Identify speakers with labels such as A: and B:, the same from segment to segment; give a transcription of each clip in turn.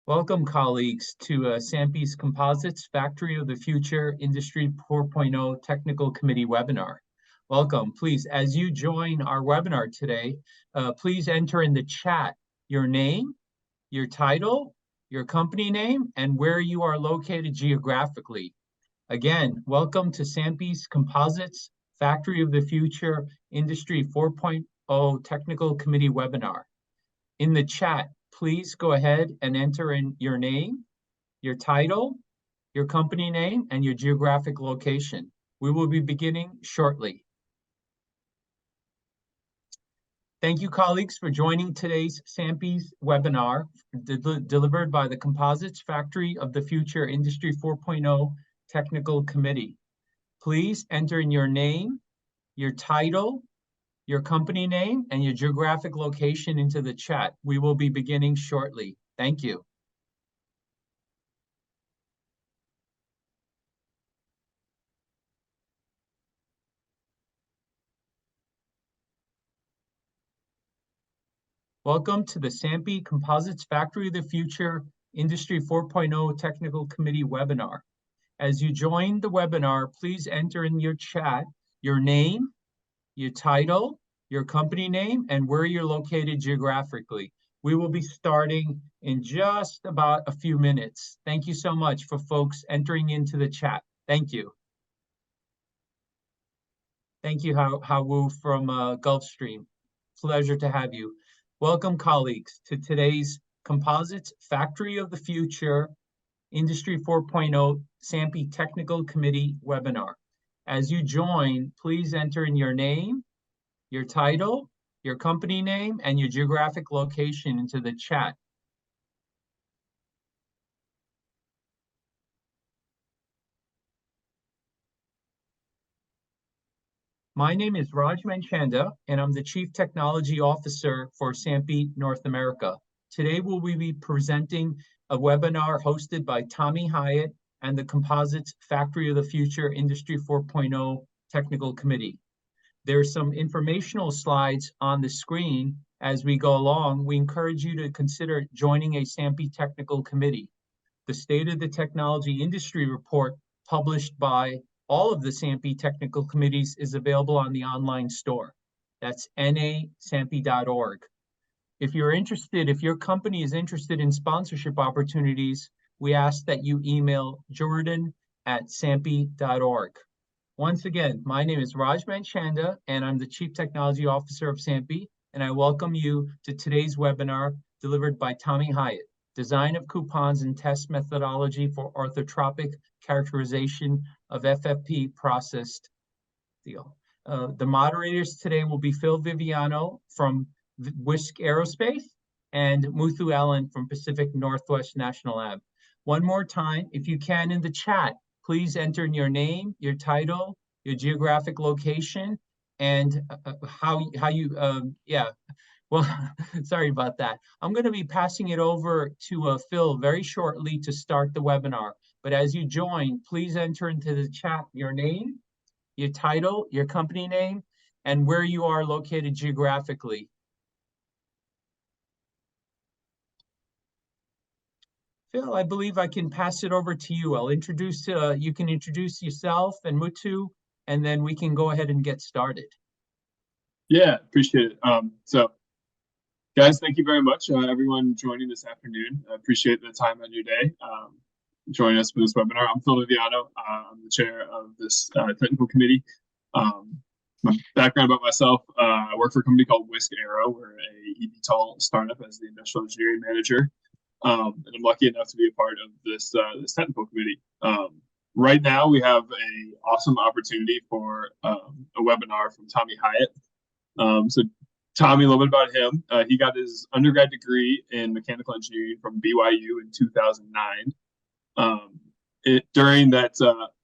A: Welcome, colleagues, to SAMPI's Composites Factory of the Future Industry 4.0 Technical Committee webinar. Welcome. Please, as you join our webinar today, please enter in the chat your name, your title, your company name, and where you are located geographically. Again, welcome to SAMPI's Composites Factory of the Future Industry 4.0 Technical Committee webinar. In the chat, please go ahead and enter in your name, your title, your company name, and your geographic location. We will be beginning shortly. Thank you, colleagues, for joining today's SAMPI's webinar delivered by the Composites Factory of the Future Industry 4.0 Technical Committee. Please enter in your name, your title, your company name, and your geographic location into the chat. We will be beginning shortly. Thank you. Welcome to the SAMPI Composites Factory of the Future Industry 4.0 Technical Committee webinar. As you join the webinar, please enter in your chat your name, your title, your company name, and where you're located geographically. We will be starting in just about a few minutes. Thank you so much for folks entering into the chat. Thank you. Thank you, Hawu from Gulfstream. Pleasure to have you. Welcome, colleagues, to today's Composites Factory of the Future Industry 4.0 SAMPI Technical Committee webinar. As you join, please enter in your name, your title, your company name, and your geographic location into the chat. My name is Raj Manchanda, and I'm the Chief Technology Officer for SAMPI North America. Today, we'll be presenting a webinar hosted by Tommy Hyatt and the Composites Factory of the Future Industry 4.0 Technical Committee. There's some informational slides on the screen as we go along. We encourage you to consider joining a SAMPI Technical Committee. The State of the Technology Industry Report published by all of the SAMPI Technical Committees is available on the online store. That's nasampi.org. If you're interested, if your company is interested in sponsorship opportunities, we ask that you email jordan@sampi.org. Once again, my name is Raj Manchanda, and I'm the Chief Technology Officer of SAMPI, and I welcome you to today's webinar delivered by Tommy Hyatt, Design of Coupons and Test Methodology for Orthotropic Characterization of FFP Processed Steel. The moderators today will be Phil Viviano from Whisk Aerospace and Muthu Allen from Pacific Northwest National Lab. One more time, if you can, in the chat, please enter in your name, your title, your geographic location, and well, sorry about that. I'm going to be passing it over to Phil very shortly to start the webinar. But as you join, please enter into the chat your name, your title, your company name, and where you are located geographically. Phil, I believe I can pass it over to you. I'll introduce, you can introduce yourself and Muthu, and then we can go ahead and get started.
B: Yeah, appreciate it. So, guys, thank you very much, everyone joining this afternoon. I appreciate the time on your day. Joining us for this webinar. I'm Phil Viviano. I'm the chair of this technical committee. My background about myself, I work for a company called Whisk Aero. We're a eVTOL startup as the industrial engineering manager. And I'm lucky enough to be a part of this technical committee. Right now, we have an awesome opportunity for a webinar from Tommy Hyatt. So Tommy, a little bit about him. He got his undergrad degree in mechanical engineering from BYU in 2009. During that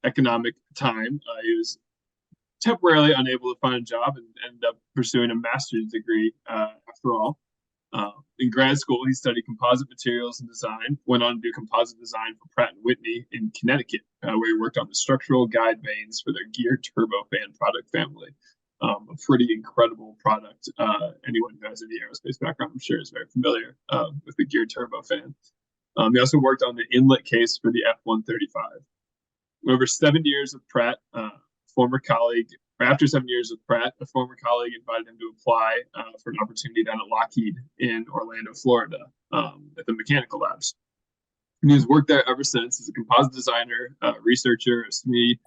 B: economic time, he was temporarily unable to find a job and ended up pursuing a master's degree after all. In grad school, he studied composite materials and design, went on to do composite design for Pratt & Whitney in Connecticut, where he worked on the structural guide vanes for their geared turbofan product family. A pretty incredible product. Anyone who has any aerospace background, I'm sure, is very familiar with the geared turbofan. He also worked on the inlet case for the F-135. Over 7 years with Pratt, former colleague, or after 7 years with Pratt, a former colleague invited him to apply for an opportunity down at Lockheed in Orlando, Florida, at the mechanical labs. And he's worked there ever since as a composite designer, researcher, a SME,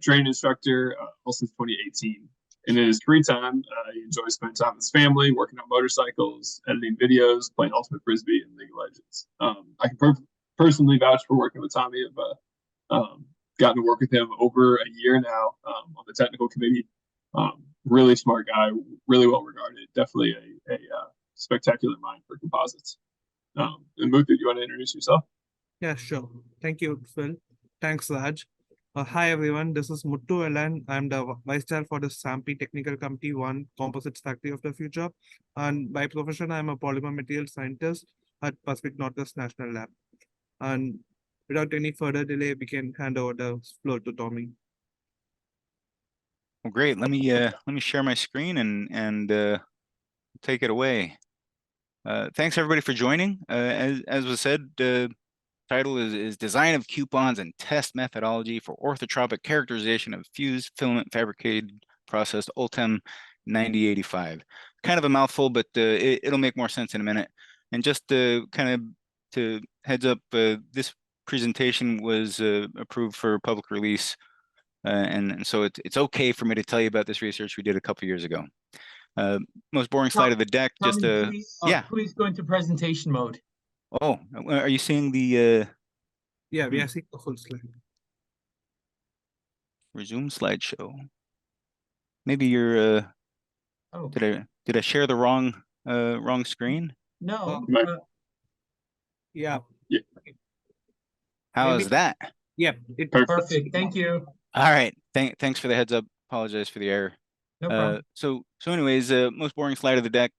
B: training instructor, all since 2018. And in his free time, he enjoys spending time with his family, working on motorcycles, editing videos, playing Ultimate Frisbee, and League of Legends. I can personally vouch for working with Tommy. I've gotten to work with him over a year now on the technical committee. Really smart guy, really well regarded. Definitely a spectacular mind for composites. And Muthu, do you want to introduce yourself?
C: Yeah, sure. Thank you, Phil. Thanks, Raj. Hi, everyone. This is Muttu Elan. I'm the Vice Chair for the SAMPI Technical Committee 1 Composites Factory of the Future. And by profession, I'm a polymer material scientist at Pacific Northwest National Lab. And without any further delay, we can hand over the floor to Tommy.
D: Well, great. Let me share my screen and take it away. Thanks everybody for joining. As was said, title is Design of Coupons and Test Methodology for Orthotropic Characterization of Fused Filament Fabricated Processed Ultem 9085. Kind of a mouthful, but it'll make more sense in a minute. And just kind of to heads up, this presentation was approved for public release, and so it's okay for me to tell you about this research we did a couple years ago. Most boring slide of the deck.
A: Tommy,
D: Just
A: yeah. Please go into presentation mode.
D: Oh, are you seeing the?
C: Yeah, we are seeing the full slide.
D: Resume slideshow. Maybe you're.
A: Oh.
D: Did I share the wrong screen?
A: No.
C: Yeah.
D: How is that?
C: Yeah.
A: Perfect. Thank you.
D: All right. Thanks for the heads up. Apologize for the error.
A: No problem.
D: So anyways, most boring slide of the deck.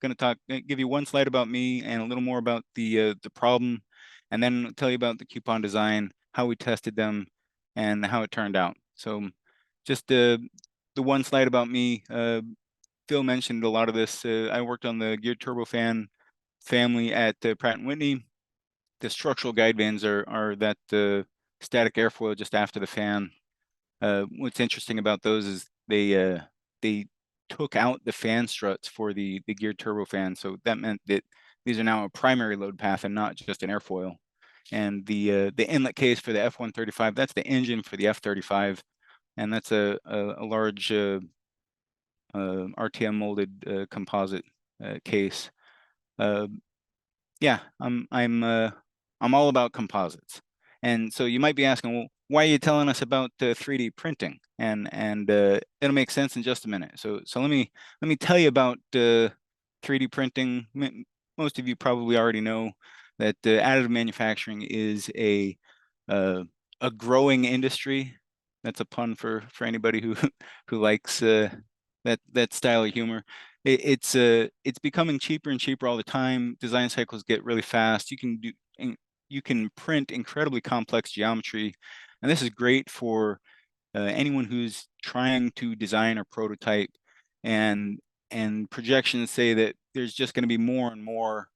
D: Gonna give you one slide about me and a little more about the problem, and then tell you about the coupon design, how we tested them, and how it turned out. So, just the one slide about me. Phil mentioned a lot of this. I worked on the geared turbofan family at Pratt & Whitney. The structural guide vanes are that static airfoil just after the fan. What's interesting about those is they took out the fan struts for the geared turbofan, so that meant that these are now a primary load path and not just an airfoil. And the inlet case for the F-135, that's the engine for the F-35, and that's a large RTM molded composite case. Yeah, I'm all about composites. And so you might be asking, well, why are you telling us about 3D printing? And it'll make sense in just a minute. So let me tell you about 3D printing. Most of you probably already know that additive manufacturing is a growing industry. That's a pun for anybody who likes that style of humor. It's becoming cheaper and cheaper all the time. Design cycles get really fast. You can print incredibly complex geometry, and this is great for anyone who's trying to design or prototype. And projections say that there's just going to be more and more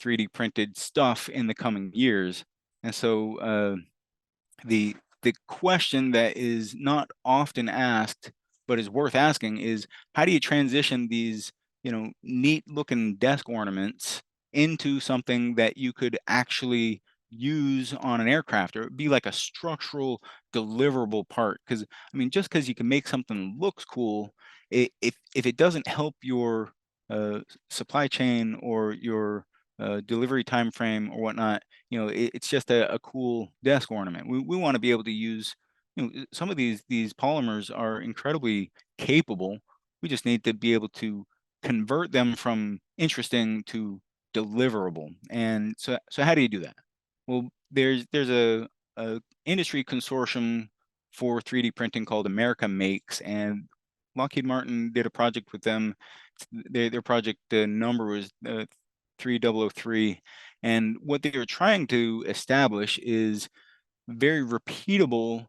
D: 3D printed stuff in the coming years. And so the question that is not often asked but is worth asking is, how do you transition these neat looking desk ornaments into something that you could actually use on an aircraft, or be like a structural deliverable part? Because I mean, just because you can make something looks cool, if it doesn't help your supply chain or your delivery time frame or whatnot, it's just a cool desk ornament. We want to be able to use, some of these polymers are incredibly capable. We just need to be able to convert them from interesting to deliverable. And so how do you do that? Well, there's a industry consortium for 3D printing called America Makes, and Lockheed Martin did a project with them. Their project number was 3003, and what they were trying to establish is very repeatable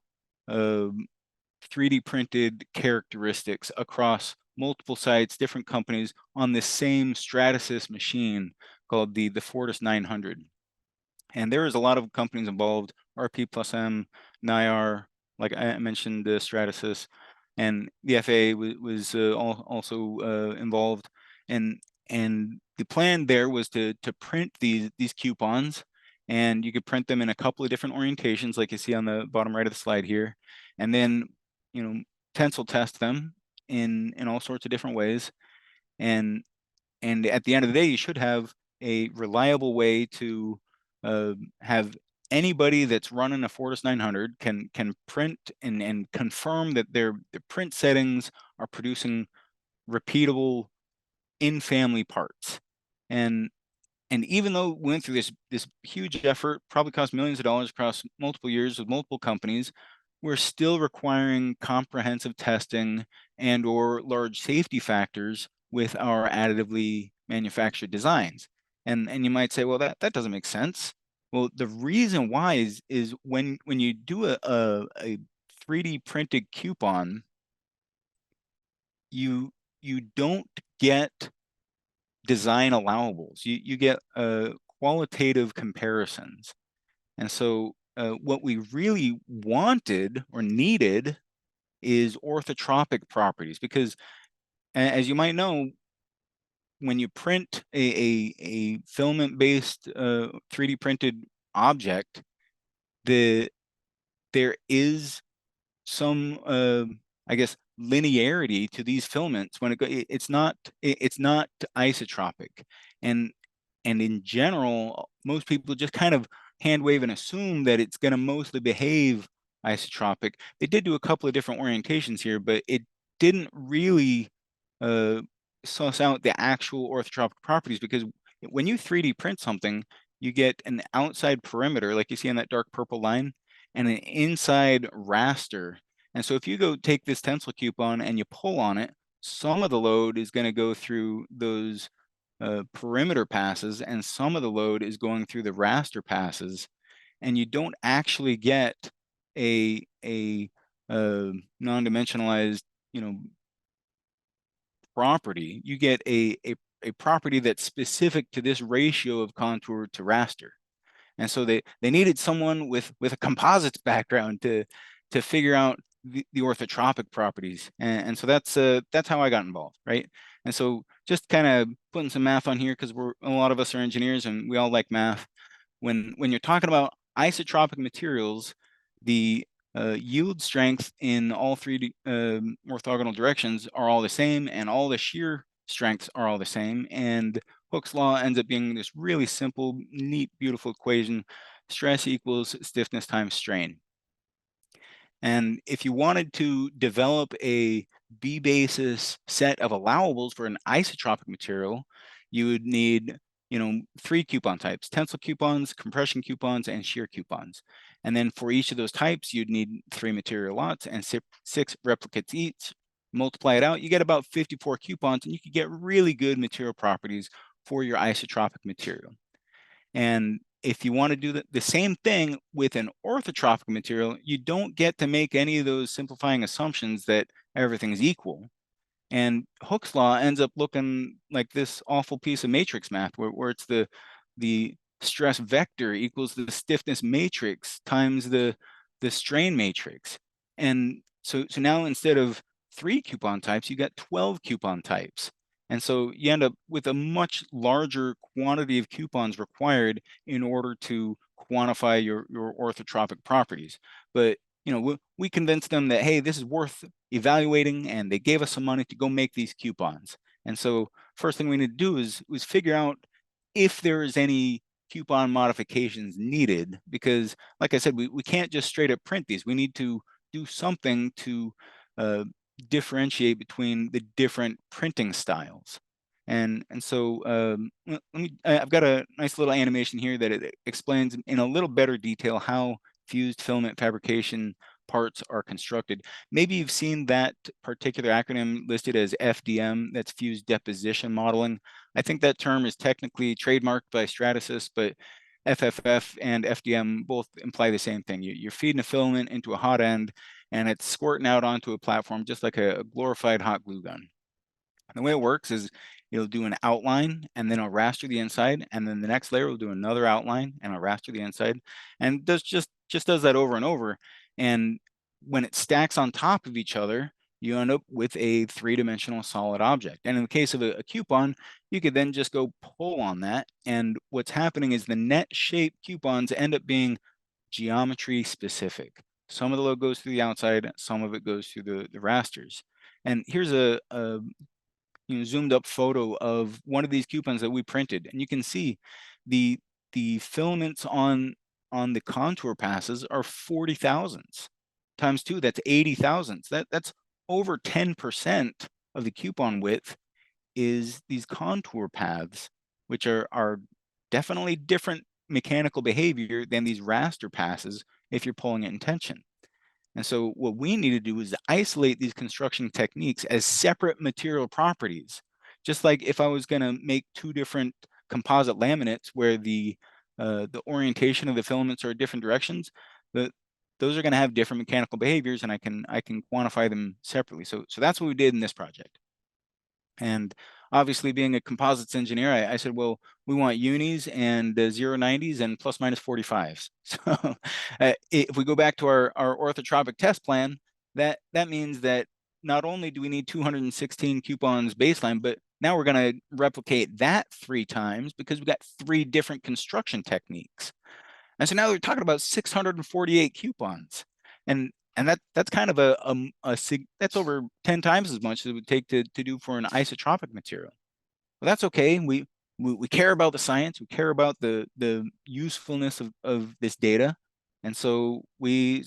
D: 3D printed characteristics across multiple sites, different companies on this same Stratasys machine called the Fortis 900. And there is a lot of companies involved, RP plus M, NIAR, like I mentioned, Stratasys, and the FAA was also involved. And the plan there was to print these coupons, and you could print them in a couple of different orientations, like you see on the bottom right of the slide here, and then tensile test them in all sorts of different ways. And at the end of the day, you should have a reliable way to have anybody that's running a Fortis 900 can print and confirm that their print settings are producing repeatable in-family parts. And even though we went through this huge effort, probably cost millions of dollars across multiple years with multiple companies, we're still requiring comprehensive testing and or large safety factors with our additively manufactured designs. And you might say, well, that doesn't make sense. Well, the reason why is when you do a 3D printed coupon, you don't get design allowables. You get qualitative comparisons. And so what we really wanted or needed is orthotropic properties, because as you might know, when you print a filament-based 3D printed object, there is some I guess linearity to these filaments when it's not isotropic, and in general most people just kind of hand wave and assume that it's going to mostly behave isotropic. They did do a couple of different orientations here, but it didn't really suss out the actual orthotropic properties, because when you 3D print something, you get an outside perimeter like you see on that dark purple line and an inside raster. And so if you go take this tensile coupon and you pull on it, some of the load is going to go through those perimeter passes, and some of the load is going through the raster passes, and you don't actually get a non-dimensionalized property. You get a property that's specific to this ratio of contour to raster. And so they needed someone with a composites background to figure out the orthotropic properties. And so that's how I got involved, right? And so just kind of putting some math on here, because a lot of us are engineers and we all like math. When you're talking about isotropic materials, the yield strength in all three orthogonal directions are all the same, and all the shear strengths are all the same. And Hooke's law ends up being this really simple, neat, beautiful equation: stress equals stiffness times strain. And if you wanted to develop a B-basis set of allowables for an isotropic material, you would need 3 coupon types: tensile coupons, compression coupons, and shear coupons. And then for each of those types, you'd need 3 material lots and 6 replicates each. Multiply it out, you get about 54 coupons, and you could get really good material properties for your isotropic material. And if you want to do the same thing with an orthotropic material, you don't get to make any of those simplifying assumptions that everything's equal. And Hooke's law ends up looking like this awful piece of matrix math where it's the stress vector equals the stiffness matrix times the strain matrix. And so now instead of 3 coupon types, you got 12 coupon types. And so you end up with a much larger quantity of coupons required in order to quantify your orthotropic properties. But we convinced them that, hey, this is worth evaluating, and they gave us some money to go make these coupons. And so first thing we need to do is figure out if there is any coupon modifications needed, because like I said, we can't just straight up print these. We need to do something to differentiate between the different printing styles. And so I've got a nice little animation here that it explains in a little better detail how fused filament fabrication parts are constructed. Maybe you've seen that particular acronym listed as FDM, that's fused deposition modeling. I think that term is technically trademarked by Stratasys, but FFF and FDM both imply the same thing. You're feeding a filament into a hot end, and it's squirting out onto a platform just like a glorified hot glue gun. And the way it works is it'll do an outline and then I'll raster the inside, and then the next layer will do another outline and I'll raster the inside, and does just does that over and over. And when it stacks on top of each other, you end up with a three-dimensional solid object. And in the case of a coupon, you could then just go pull on that, and what's happening is the net shape coupons end up being geometry specific. Some of the load goes through the outside, some of it goes through the rasters. And here's a zoomed up photo of one of these coupons that we printed, and you can see the filaments on the contour passes are 40 thousandths times 2. That's 80 thousandths. That's over 10% of the coupon width is these contour paths, which are definitely different mechanical behavior than these raster passes if you're pulling it in tension. And so what we need to do is isolate these construction techniques as separate material properties. Just like if I was going to make two different composite laminates where the orientation of the filaments are different directions, those are going to have different mechanical behaviors, and I can quantify them separately. So that's what we did in this project. And obviously, being a composites engineer, I said, well, we want unis and 090s and plus minus 45s. So if we go back to our orthotropic test plan, that means that not only do we need 216 coupons baseline, but now we're going to replicate that 3 times because we've got 3 different construction techniques. And so now we're talking about 648 coupons. And that's kind of that's over 10 times as much as it would take to do for an isotropic material. Well, that's okay. We care about the science. We care about the usefulness of this data. And so we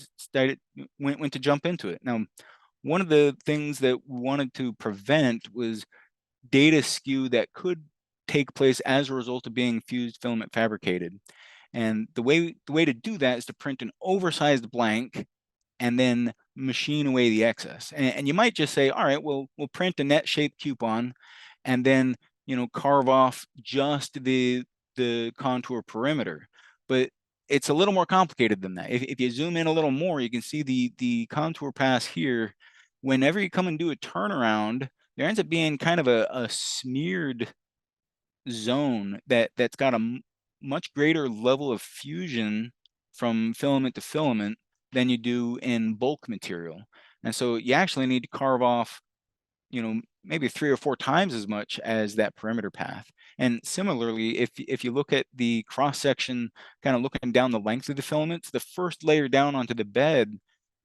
D: went to jump into it. Now, one of the things that we wanted to prevent was data skew that could take place as a result of being fused filament fabricated. And the way to do that is to print an oversized blank and then machine away the excess. And you might just say, all right, we'll print a net shaped coupon and then carve off just the contour perimeter. But it's a little more complicated than that. If you zoom in a little more, you can see the contour pass here. Whenever you come and do a turnaround, there ends up being kind of a smeared zone that's got a much greater level of fusion from filament to filament than you do in bulk material. And so you actually need to carve off, maybe 3 or 4 times as much as that perimeter path. And similarly, if you look at the cross section, kind of looking down the length of the filaments, the first layer down onto the bed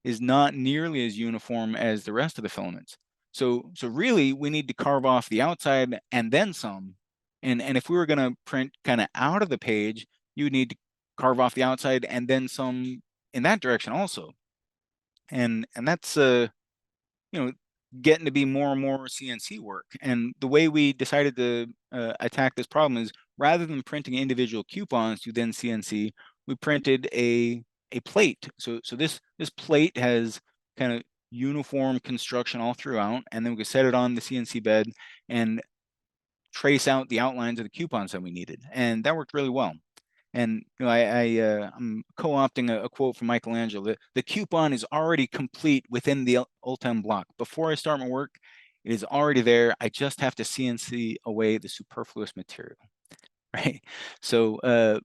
D: is not nearly as uniform as the rest of the filaments. So really, we need to carve off the outside and then some. And if we were going to print kind of out of the page, you would need to carve off the outside and then some in that direction also. And that's getting to be more and more CNC work. And the way we decided to attack this problem is, rather than printing individual coupons to then CNC, we printed a plate. So this plate has kind of uniform construction all throughout, and then we could set it on the CNC bed and trace out the outlines of the coupons that we needed, and that worked really well. And I'm co-opting a quote from Michelangelo. The coupon is already complete within the Ultem block. Before I start my work, it is already there. I just have to CNC away the superfluous material, right? So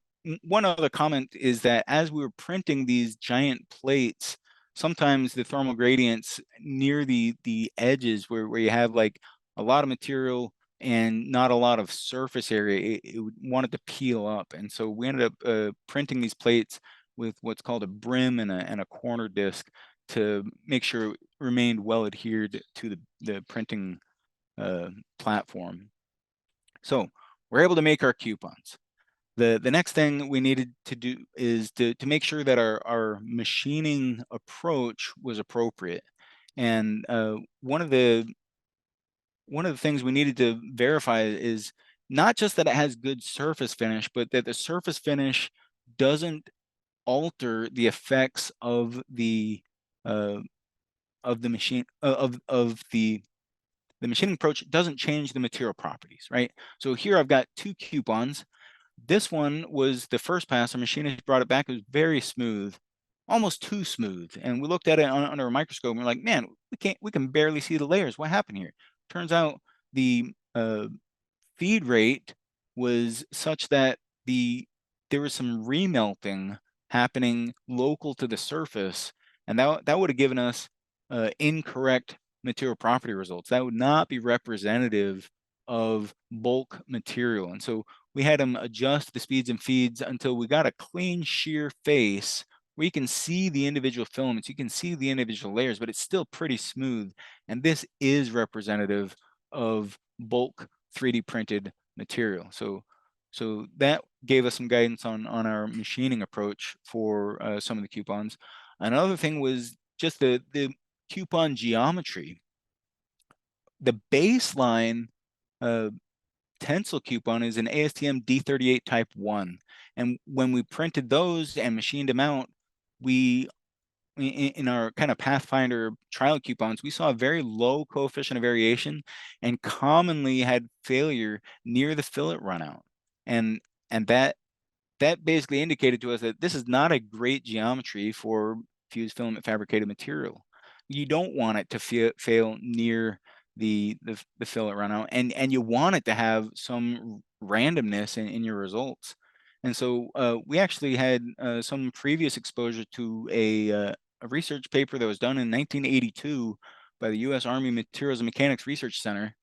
D: one other comment is that as we were printing these giant plates, sometimes the thermal gradients near the edges where you have like a lot of material and not a lot of surface area, it wanted to peel up. And so we ended up printing these plates with what's called a brim and a corner disc to make sure it remained well adhered to the printing platform. So we're able to make our coupons. The next thing we needed to do is to make sure that our machining approach was appropriate. And one of the things we needed to verify is not just that it has good surface finish, but that the surface finish doesn't alter the effects of the machine the machining approach doesn't change the material properties, right? So here I've got 2 coupons. This one was the first pass. Our machinist brought it back. It was very smooth, almost too smooth. And we looked at it under a microscope and we're like, man, we can barely see the layers. What happened here? Turns out the feed rate was such that there was some remelting happening local to the surface, and that would have given us incorrect material property results. That would not be representative of bulk material. And so we had them adjust the speeds and feeds until we got a clean shear face where you can see the individual filaments, you can see the individual layers, but it's still pretty smooth. And this is representative of bulk 3D printed material. So that gave us some guidance on our machining approach for some of the coupons. Another thing was just the coupon geometry. The baseline tensile coupon is an ASTM D38 type 1. And when we printed those and machined them out, we, in our kind of Pathfinder trial coupons, we saw a very low coefficient of variation and commonly had failure near the fillet runout. And that basically indicated to us that this is not a great geometry for fused filament fabricated material. You don't want it to fail near the fillet runout, and you want it to have some randomness in your results. And so we actually had some previous exposure to a research paper that was done in 1982 by the U.S. Army Materials and Mechanics Research Center,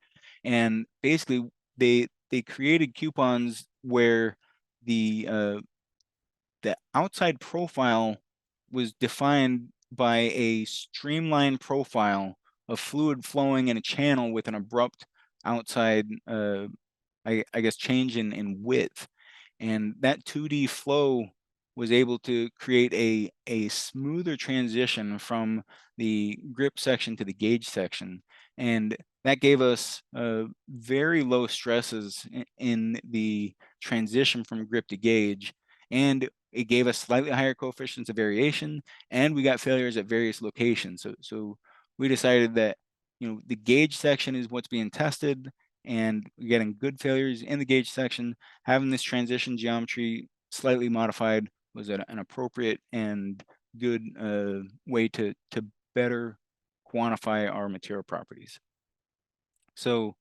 D: and basically they created coupons where the outside profile was defined by a streamlined profile of fluid flowing in a channel with an abrupt outside, I guess, change in width. And that 2D flow was able to create a smoother transition from the grip section to the gauge section. And that gave us very low stresses in the transition from grip to gauge. And it gave us slightly higher coefficients of variation, and we got failures at various locations. So we decided that, the gauge section is what's being tested, and we're getting good failures in the gauge section. Having this transition geometry slightly modified was an appropriate and good way to better quantify our material properties. So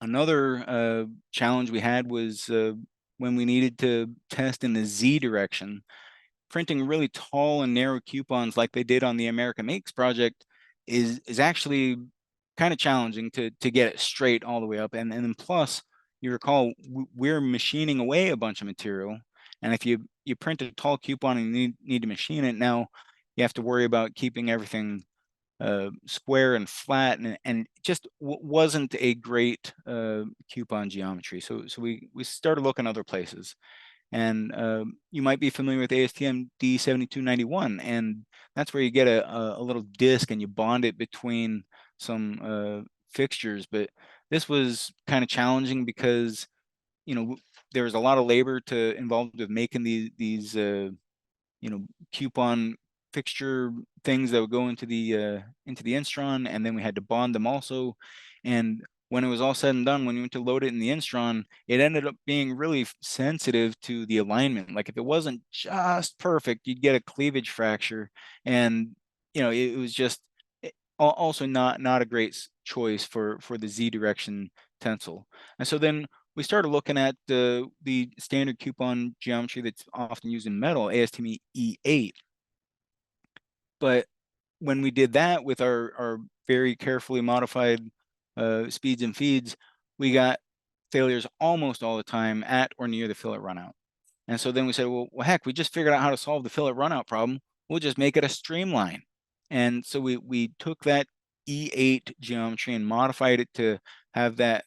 D: another challenge we had was when we needed to test in the Z direction. Printing really tall and narrow coupons like they did on the American Makes project is actually kind of challenging to get it straight all the way up. And then plus, you recall, we're machining away a bunch of material. And if you print a tall coupon and you need to machine it, now you have to worry about keeping everything square and flat, and it just wasn't a great coupon geometry. So we started looking other places. And you might be familiar with ASTM D7291, and that's where you get a little disc and you bond it between some fixtures. But this was kind of challenging because there was a lot of labor involved with making these coupon fixture things that would go into the Instron, and then we had to bond them also. And when it was all said and done, when you went to load it in the Instron, it ended up being really sensitive to the alignment. Like if it wasn't just perfect, you'd get a cleavage fracture, and it was just also not a great choice for the Z direction tensile. And so then we started looking at the standard coupon geometry that's often used in metal, ASTM E8. But when we did that with our very carefully modified speeds and feeds, we got failures almost all the time at or near the fillet runout. And so then we said, well, heck, we just figured out how to solve the fillet runout problem. We'll just make it a streamline. And so we took that E8 geometry and modified it to have that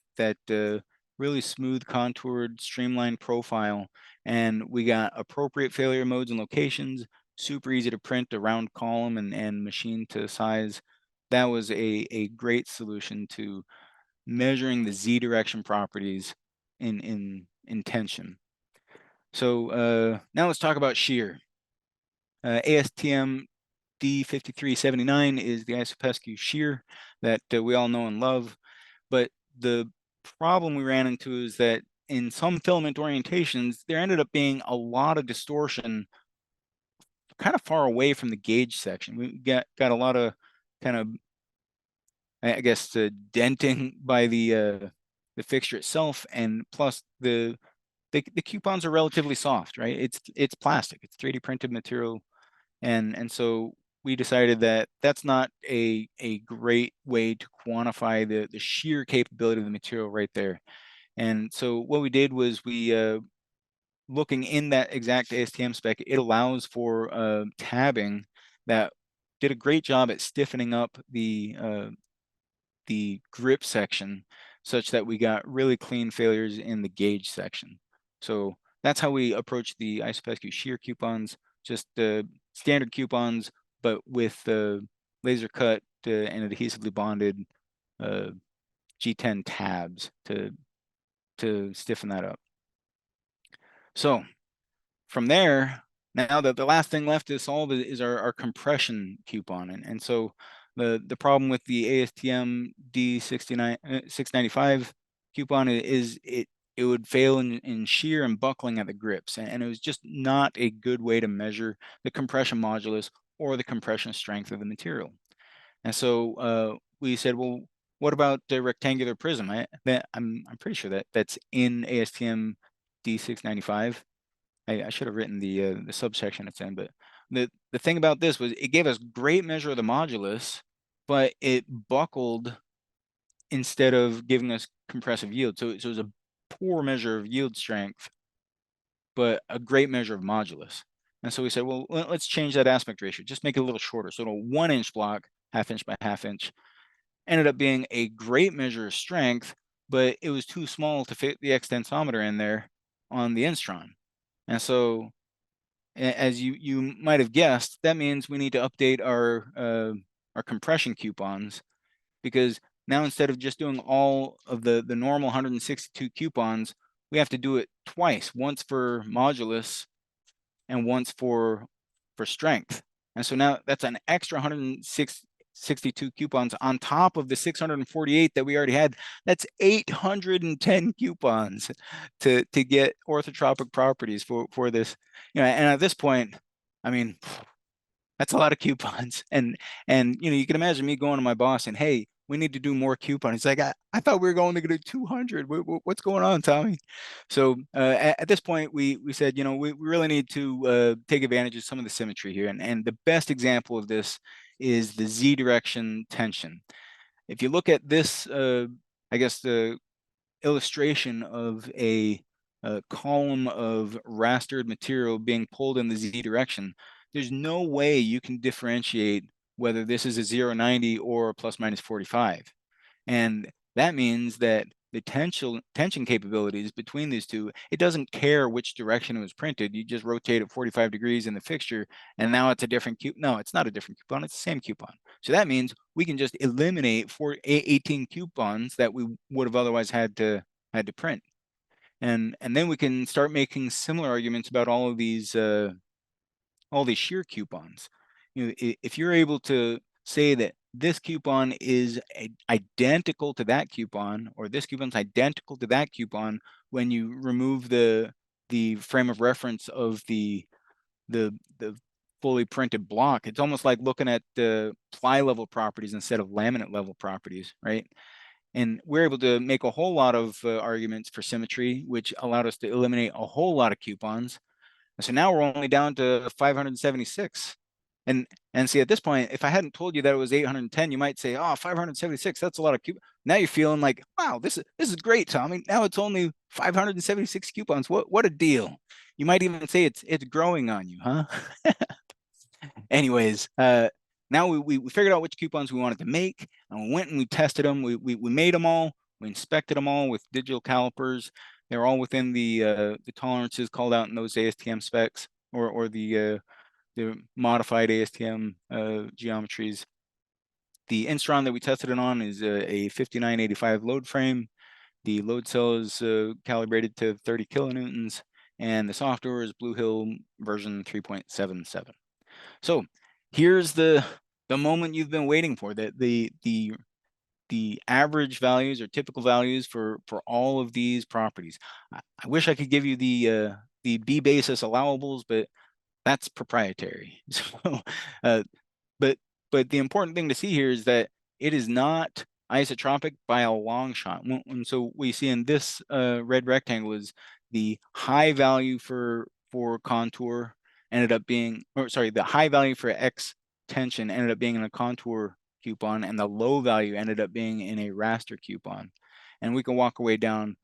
D: really smooth contoured streamlined profile. And we got appropriate failure modes and locations, super easy to print, a round column and machine to size. That was a great solution to measuring the Z direction properties in tension. So now let's talk about shear. ASTM D5379 is the isopescu shear that we all know and love. But the problem we ran into is that in some filament orientations, there ended up being a lot of distortion kind of far away from the gauge section. We got a lot of kind of, I guess, denting by the fixture itself, and plus the coupons are relatively soft, right? It's plastic, it's 3D printed material, and so we decided that that's not a great way to quantify the sheer capability of the material right there. And so what we did was we looking in that exact ASTM spec, it allows for tabbing that did a great job at stiffening up the grip section such that we got really clean failures in the gauge section. So that's how we approach the isopescu shear coupons, just standard coupons, but with laser cut and adhesively bonded G10 tabs to stiffen that up. So from there, now the last thing left to solve is our compression coupon. And so the problem with the ASTM D695 coupon is it would fail in shear and buckling at the grips. And it was just not a good way to measure the compression modulus or the compression strength of the material. And so we said, well, what about the rectangular prism? I'm pretty sure that's in ASTM D695. I should have written the subsection it's in, but the thing about this was it gave us great measure of the modulus, but it buckled instead of giving us compressive yield. So it was a poor measure of yield strength, but a great measure of modulus. And so we said, well, let's change that aspect ratio, just make it a little shorter. So a 1 inch block, 1/2 inch by 1/2 inch, ended up being a great measure of strength, but it was too small to fit the extensometer in there on the instron. And so, as you might have guessed, that means we need to update our compression coupons, because now instead of just doing all of the normal 162 coupons, we have to do it twice, once for modulus and once for strength. And so now that's an extra 162 coupons on top of the 648 that we already had. That's 810 coupons to get orthotropic properties for this. And at this point, I mean, that's a lot of coupons. And you can imagine me going to my boss and, hey, we need to do more coupons. He's like, I thought we were going to do 200. What's going on, Tommy? So at this point, we said, we really need to take advantage of some of the symmetry here. And the best example of this is the Z direction tension. If you look at this, I guess the illustration of a column of rastered material being pulled in the Z direction, there's no way you can differentiate whether this is a 090 or a plus minus 45. And that means that the tension capabilities between these two, it doesn't care which direction it was printed. You just rotate it 45 degrees in the fixture, and now it's a different coupon. No, it's not a different coupon. It's the same coupon. So that means we can just eliminate 18 coupons that we would have otherwise had to print. And then we can start making similar arguments about all these shear coupons. If you're able to say that this coupon is identical to that coupon, or this coupon's identical to that coupon, when you remove the frame of reference of the fully printed block, it's almost like looking at the ply level properties instead of laminate level properties, right? And we're able to make a whole lot of arguments for symmetry, which allowed us to eliminate a whole lot of coupons. And so now we're only down to 576. And see, at this point, if I hadn't told you that it was 810, you might say, oh, 576, that's a lot of coupons. Now you're feeling like, wow, this is great, Tommy. Now it's only 576 coupons. What a deal. You might even say it's growing on you, huh? Anyways, now we figured out which coupons we wanted to make, and we went and we tested them. We made them all. We inspected them all with digital calipers. They're all within the tolerances called out in those ASTM specs, or the modified ASTM geometries. The instron that we tested it on is a 5985 load frame. The load cell is calibrated to 30 kilonewtons, and the software is Blue Hill version 3.77. So here's the moment you've been waiting for, that the average values or typical values for all of these properties. I wish I could give you the B basis allowables, but that's proprietary. So, but the important thing to see here is that it is not isotropic by a long shot. And so what you see in this red rectangle is the high value for contour ended up being, or sorry, the high value for X tension ended up being in a contour coupon, and the low value ended up being in a raster coupon. And we can walk away down,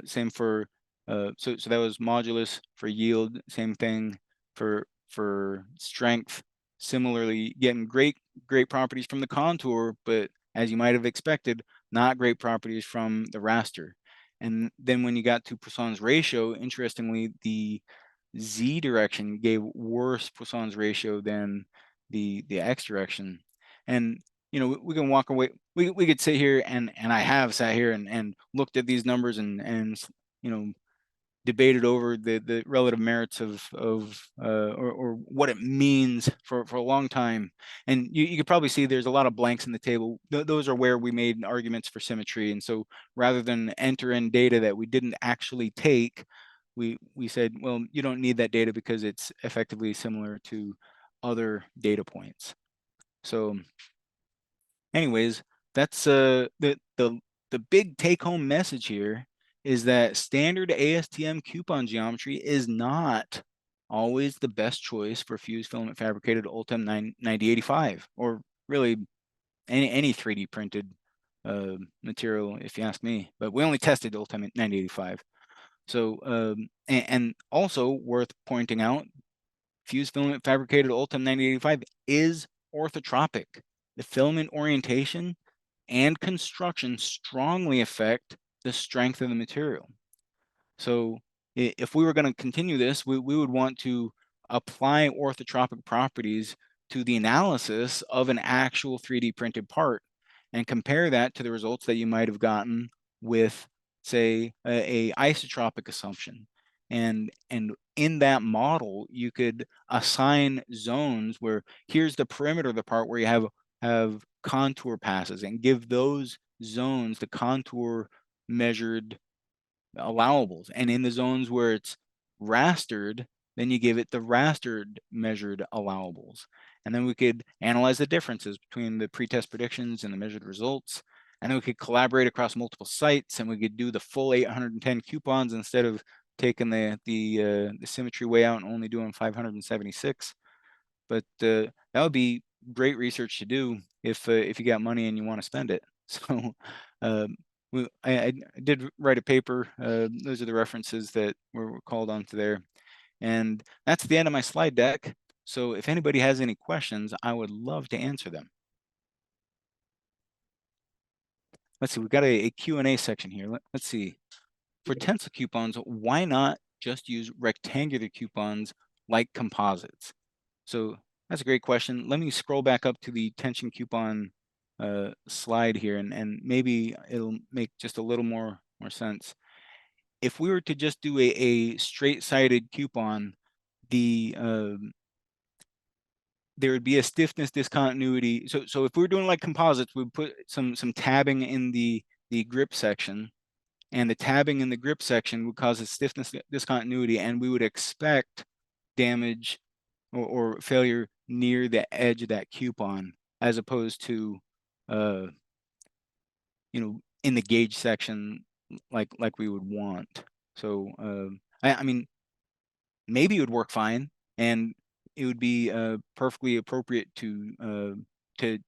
D: same for, so that was modulus for yield, same thing for strength. Similarly, getting great properties from the contour, but as you might have expected, not great properties from the raster. And then when you got to Poisson's ratio, interestingly, the Z direction gave worse Poisson's ratio than the X direction. And you know, we can walk away. We could sit here and I have sat here and looked at these numbers and you know, debated over the relative merits of or what it means for a long time. And you could probably see there's a lot of blanks in the table. Those are where we made arguments for symmetry. And so rather than enter in data that we didn't actually take, we said, well, you don't need that data because it's effectively similar to other data points. So anyways, that's the big take-home message here is that standard ASTM coupon geometry is not always the best choice for fused filament fabricated Ultem 9085, or really any 3D printed material, if you ask me. But we only tested Ultem 9085. So and also worth pointing out, fused filament fabricated Ultem 9085 is orthotropic. The filament orientation and construction strongly affect the strength of the material. So if we were going to continue this, we would want to apply orthotropic properties to the analysis of an actual 3D printed part and compare that to the results that you might have gotten with, say, a isotropic assumption. And in that model, you could assign zones where here's the perimeter of the part where you have contour passes, and give those zones the contour measured allowables. And in the zones where it's rastered, then you give it the rastered measured allowables. And then we could analyze the differences between the pretest predictions and the measured results. And then we could collaborate across multiple sites, and we could do the full 810 coupons instead of taking the symmetry way out and only doing 576. But that would be great research to do if you got money and you want to spend it. So I did write a paper. Those are the references that were called onto there. And that's the end of my slide deck. So if anybody has any questions, I would love to answer them. Let's see, we've got a Q&A section here. Let's see. For tensile coupons, why not just use rectangular coupons like composites? So that's a great question. Let me scroll back up to the tension coupon slide here, and maybe it'll make just a little more sense. If we were to just do a straight-sided coupon, there would be a stiffness discontinuity. So if we were doing like composites, we'd put some tabbing in the grip section, and the tabbing in the grip section would cause a stiffness discontinuity, and we would expect damage or failure near the edge of that coupon, as opposed to you know, in the gauge section like we would want. So I mean, maybe it would work fine, and it would be perfectly appropriate to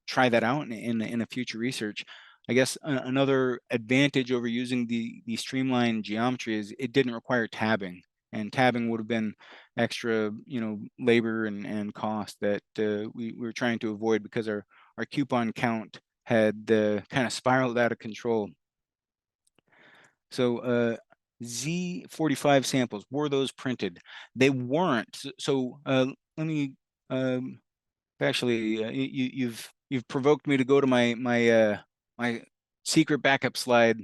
D: try that out in a future research. I guess another advantage over using the streamlined geometry is it didn't require tabbing, and tabbing would have been extra, you know, labor and cost that we were trying to avoid because our coupon count had kind of spiraled out of control. So Z45 samples, were those printed? They weren't. So let me actually you've provoked me to go to my secret backup slide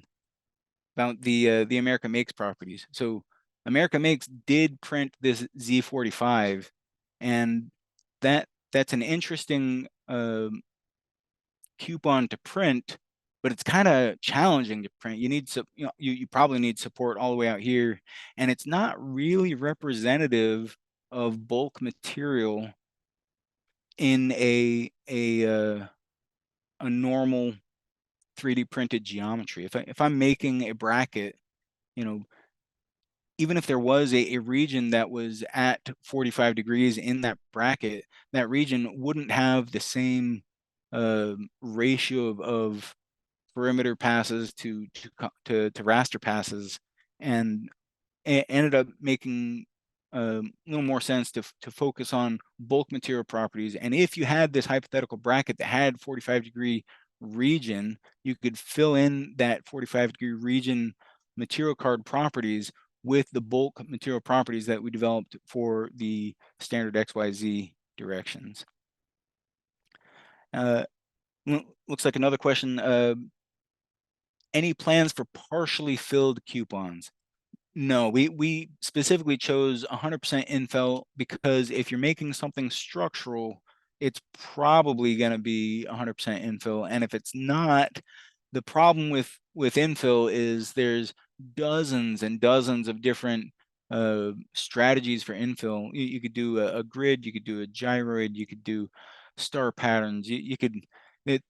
D: about the America Makes properties. So America Makes did print this Z45, and that's an interesting coupon to print, but it's kind of challenging to print. You need you probably need support all the way out here, and it's not really representative of bulk material in a normal 3D printed geometry. If I'm making a bracket, you know, even if there was a region that was at 45 degrees in that bracket, that region wouldn't have the same ratio of perimeter passes to raster passes, and it ended up making a little more sense to focus on bulk material properties. And if you had this hypothetical bracket that had 45-degree region, you could fill in that 45-degree region material card properties with the bulk material properties that we developed for the standard XYZ directions. Looks like another question. Any plans for partially filled coupons? No, we specifically chose 100% infill because if you're making something structural, it's probably going to be 100% infill. And if it's not, the problem with infill is there's dozens and dozens of different strategies for infill. You could do a grid, you could do a gyroid, you could do star patterns. You could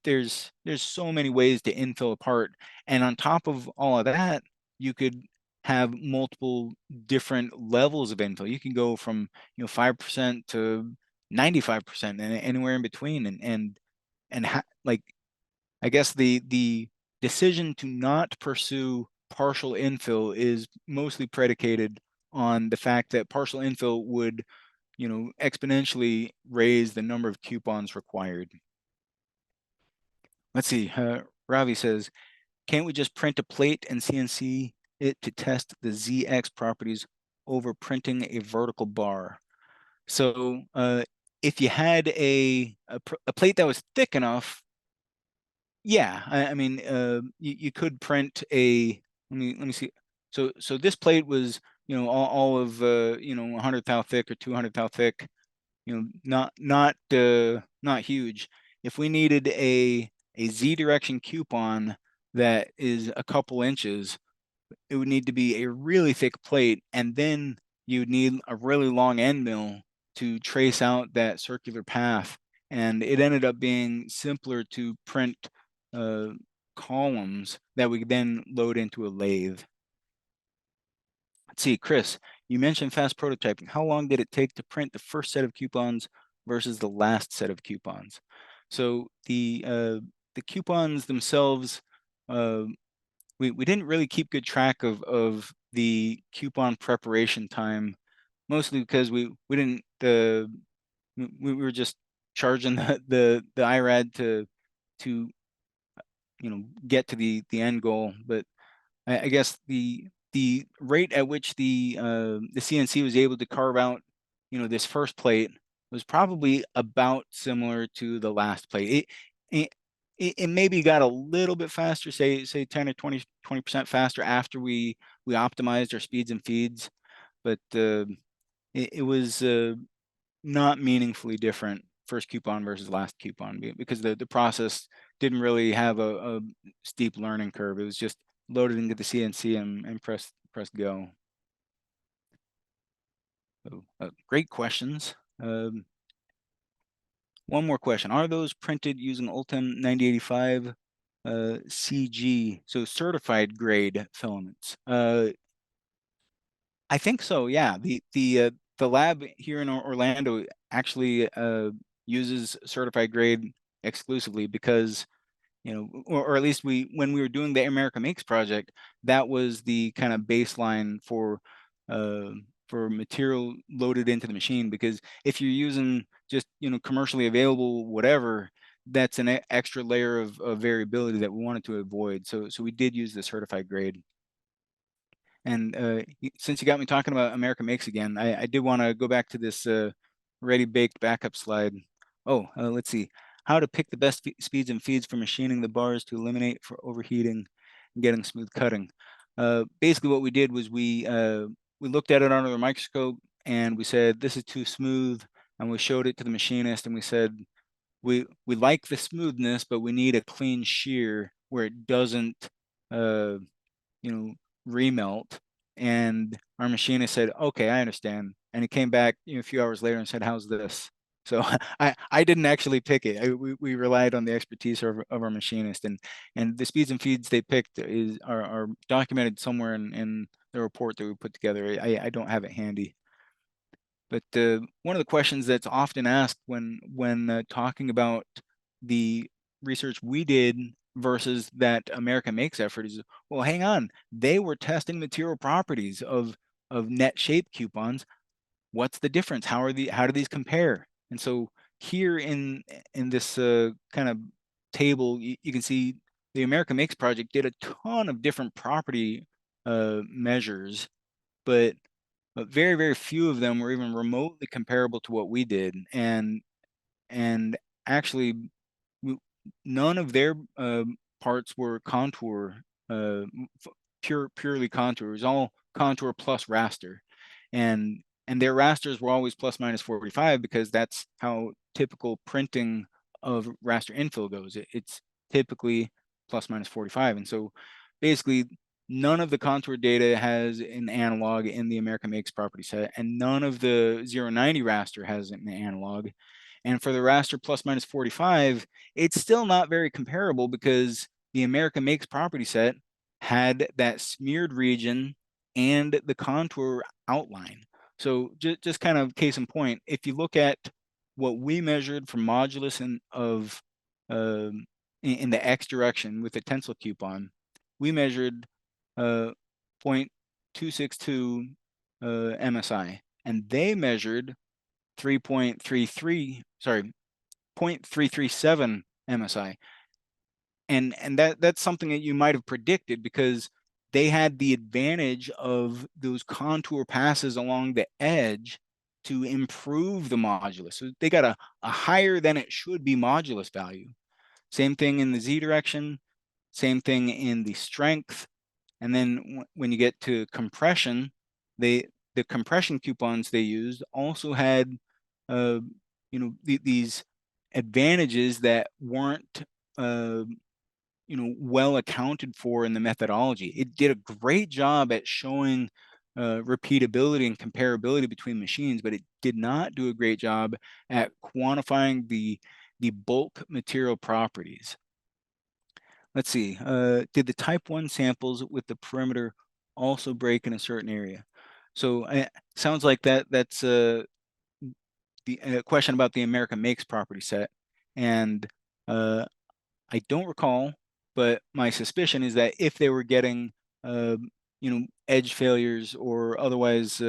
D: there's so many ways to infill a part, and on top of all of that, you could have multiple different levels of infill. You can go from 5% to 95% and anywhere in between. Like, I guess the decision to not pursue partial infill is mostly predicated on the fact that partial infill would exponentially raise the number of coupons required. Let's see. Ravi says, can't we just print a plate and CNC it to test the ZX properties over printing a vertical bar? So if you had a plate that was thick enough, yeah, I mean, you could print a, let me see. So this plate was, all of, 100 thou thick or 200 thou thick, not huge. If we needed a Z direction coupon that is a couple inches, it would need to be a really thick plate, and then you'd need a really long end mill to trace out that circular path. And it ended up being simpler to print columns that we could then load into a lathe. Let's see, Chris, you mentioned fast prototyping. How long did it take to print the first set of coupons versus the last set of coupons? So the coupons themselves, we didn't really keep good track of the coupon preparation time, mostly because we didn't we were just charging the IRAD to get to the end goal. But I guess the rate at which the CNC was able to carve out this first plate was probably about similar to the last plate. It maybe got a little bit faster, say 10 or 20% faster after we optimized our speeds and feeds, but it was not meaningfully different first coupon versus last coupon, because the process didn't really have a steep learning curve. It was just loaded into the CNC and press go. So, great questions. One more question. Are those printed using Ultem 9085 CG, so certified grade filaments? I think so, yeah. The lab here in Orlando actually uses certified grade exclusively because, or at least when we were doing the America Makes project, that was the kind of baseline for material loaded into the machine. Because if you're using just commercially available whatever, that's an extra layer of variability that we wanted to avoid. So we did use the certified grade. And since you got me talking about America Makes again, I did want to go back to this ready baked backup slide. Oh, let's see. How to pick the best speeds and feeds for machining the bars to eliminate for overheating and getting smooth cutting. Basically what we did was we looked at it under the microscope and we said, this is too smooth. And we showed it to the machinist and we said, we like the smoothness, but we need a clean shear where it doesn't, remelt. And our machinist said, okay, I understand. And he came back a few hours later and said, how's this? So I didn't actually pick it. We relied on the expertise of our machinist, and the speeds and feeds they picked are documented somewhere in the report that we put together. I don't have it handy. But one of the questions that's often asked when talking about the research we did versus that America Makes effort is, well, hang on, they were testing material properties of net shape coupons. What's the difference? How do these compare? And so here in this kind of table, you can see the America Makes project did a ton of different property measures, but very, very few of them were even remotely comparable to what we did. And actually, none of their parts were contour, purely contour. It was all contour plus raster. And their rasters were always plus minus 45 because that's how typical printing of raster infill goes. It's typically plus minus 45. And so basically, none of the contour data has an analog in the America Makes property set, and none of the 090 raster has an analog. And for the raster plus minus 45, it's still not very comparable because the America Makes property set had that smeared region and the contour outline. So just kind of case in point, if you look at what we measured for modulus in the X direction with the tensile coupon, we measured 0.262 MSI, and they measured 0.337 MSI. And that's something that you might have predicted because they had the advantage of those contour passes along the edge to improve the modulus. So they got a higher than it should be modulus value. Same thing in the Z direction, same thing in the strength. And then when you get to compression, the compression coupons they used also had these advantages that weren't well accounted for in the methodology. It did a great job at showing repeatability and comparability between machines, but it did not do a great job at quantifying the bulk material properties. Let's see, did the type 1 samples with the perimeter also break in a certain area? So sounds like that's the question about the America Makes property set. And I don't recall, but my suspicion is that if they were getting, edge failures or otherwise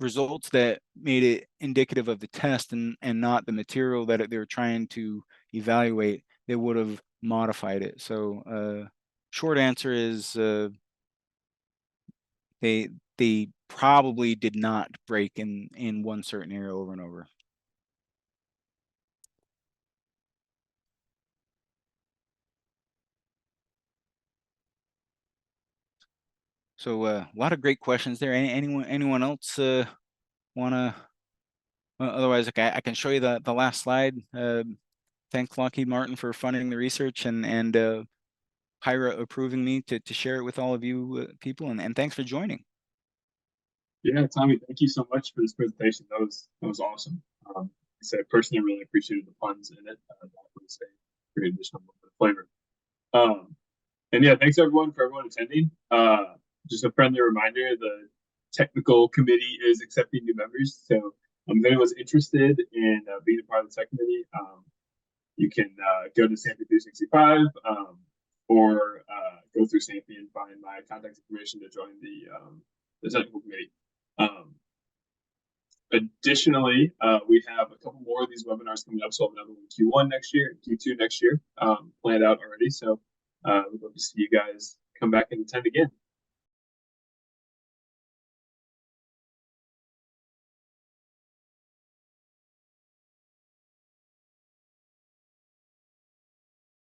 D: results that made it indicative of the test and not the material that they were trying to evaluate, they would have modified it. So short answer is they probably did not break in one certain area over and over. So a lot of great questions there. Anyone else want to? Otherwise, okay, I can show you the last slide. Thanks Lockheed Martin for funding the research and Hyra approving me to share it with all of you people, and thanks for joining.
B: Yeah, Tommy, thank you so much for this presentation. That was awesome. I said personally really appreciated the puns in it. That was a great additional flavor. And yeah, thanks everyone for attending. Just a friendly reminder, the technical committee is accepting new members. So if anyone's interested in being a part of the tech committee, you can go to SAMPI 365 or go through SAMPI and find my contact information to join the technical committee. Additionally, we have a couple more of these webinars coming up. So we'll have another one Q1 next year, Q2 next year, planned out already. So we'd love to see you guys come back and attend again.